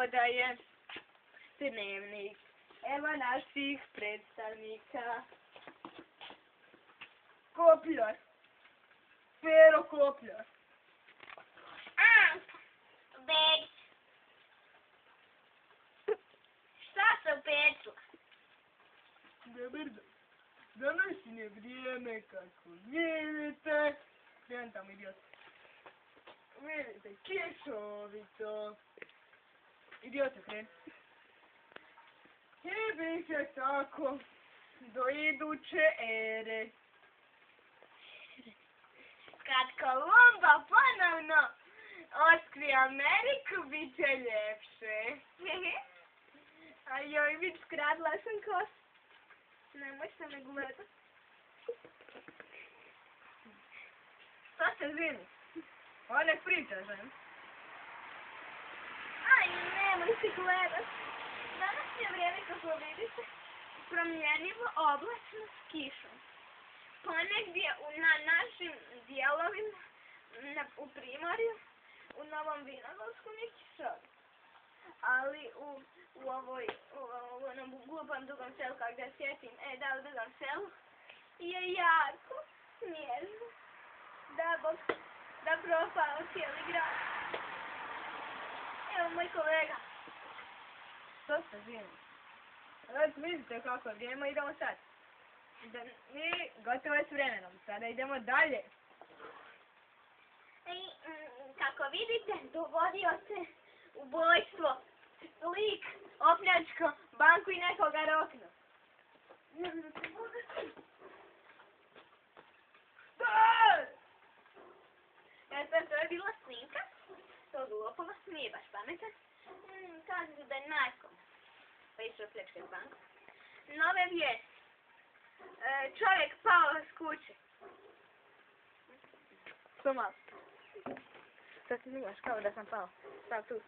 odaje Dnevnik. Evo naših predstavnika. Kopljar. Pero Kopljar. Begić. Šta se upečila? Dobar dan. Današnje vrijeme, kako vidite, kren tamo idiot. Vidite, kišovito. Idiote, kren. I bit će tako do iduće ere. Kad Kolumba ponovno otkri Ameriku, bit će ljepše. A joj, vid, skradla sam kost. Nemoj se me gledat. Šta se zini? Ovo ne priča, žen. Aj, nemoj se gledat. Danas je vrijeme, kako vidite, promjenjivo oblačno s kišom. Ponegdje na našim dijelovima, u Primorju, u Novom Vinodolskom je kišovito. Ali u onom glupom Dugom selu, kako da sjetim, da, u Dugom selu, je jako snježno. Da propao cijeli grad. Evo moj kolega. Što se zini? Već vidite kako je vrijeme, idemo sad. I gotovo je s vremenom, sada idemo dalje. I, kako vidite, dogodio se ubojstvo. Lik opljačko banku i nekoga roknu. To je bila snimka. To lopova nije baš pametan. Kažete da je narkom. Pa išao opljačkat banku. Nove vijesti. Čovjek pao s kuće. Što malo? Sad ti snimaš kao da sam pao. Stav tu.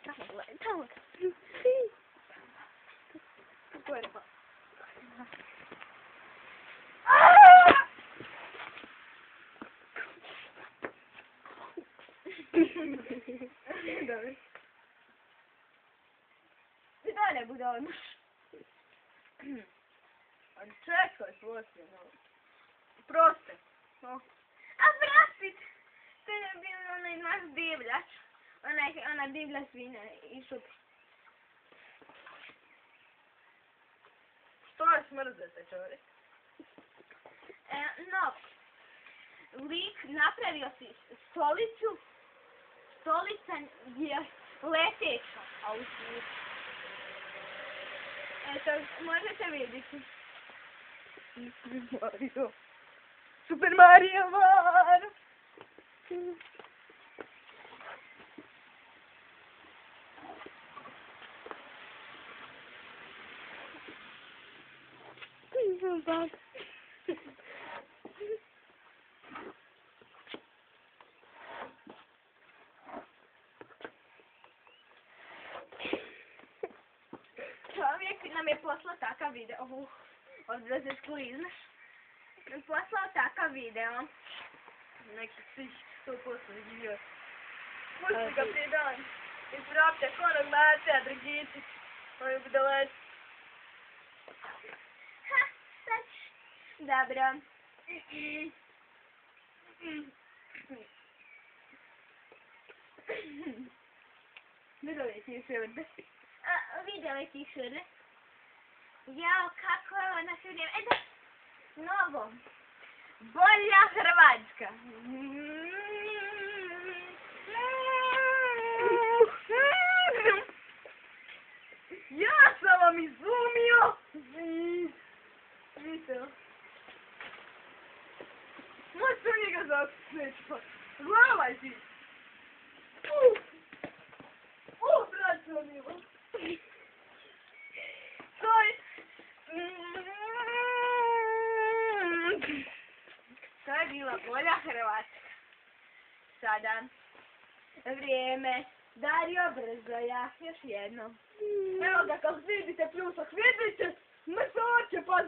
Tamo gledaj, tamo. Tu je pao. Dobro. I dalje bude odmah. Ali čekaj poslije, no. Proste. No. A vratit! To je bio onaj naš divljač. Ona divlja svinja i šupi. Što je smrzete, čovjek? No, lik napravio si stolicu. Stolica je leteća, a u svijetu. Eto, možete vidjeti. Super Mario Var! Čovjek nam je poslao takav video. Ovdje se skliznaš. Poslao takav video. Neki si 100% idiot. Pusti ga prije dan. Izvrapte konog Marcija, Dragici. Ovi budaleci. Ha, sad. Dobro. Vidjeli je ti šurde? Vidjeli ti šurde? Jao, kako je ovo naše vrijeme. Da, novo. Bolja Hrvatska. Ja sam vam izumio. Vidite. Možete u njega zapisneći pa. Glavaj ti. Braćo milo. To je bila bolja Hrvatska. Sada vrijeme Dario Brzoja. Još jednom. Evo ga, kako vidite pljusak, vidite mrtvoće pa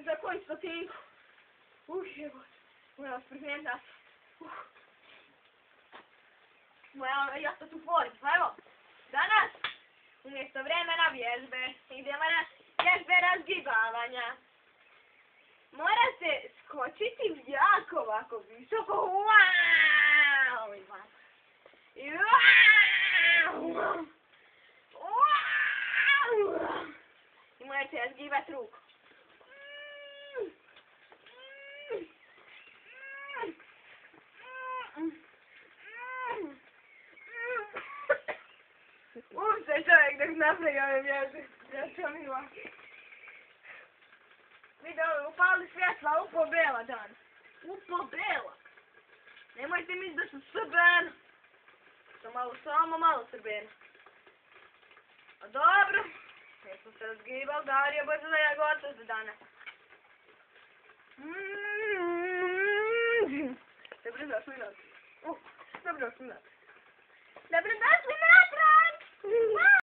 za koju stotinku. Evo. Moram vas priznati. Ja sad ću foriti, pa evo. Danas, umjesto vremena vježbe, idemo na vježbe razgibavanja. Mora se skočiti jako ovako visoko. Uau! I uau! Uau! I morate razgibati ruku. Se čovjek dok napravi ove vježbe. Ja sam mila. Vidio, upali svjetla, upo bela dan. Upo bela. Nemojte misliti da su srbena. Samo malo srbena. A dobro. Mi smo se razgibali, Darija, brzo da ja gotov za danas. Dobrodošli natrag. Dobrodošli natrag. Dobrodošli natrag!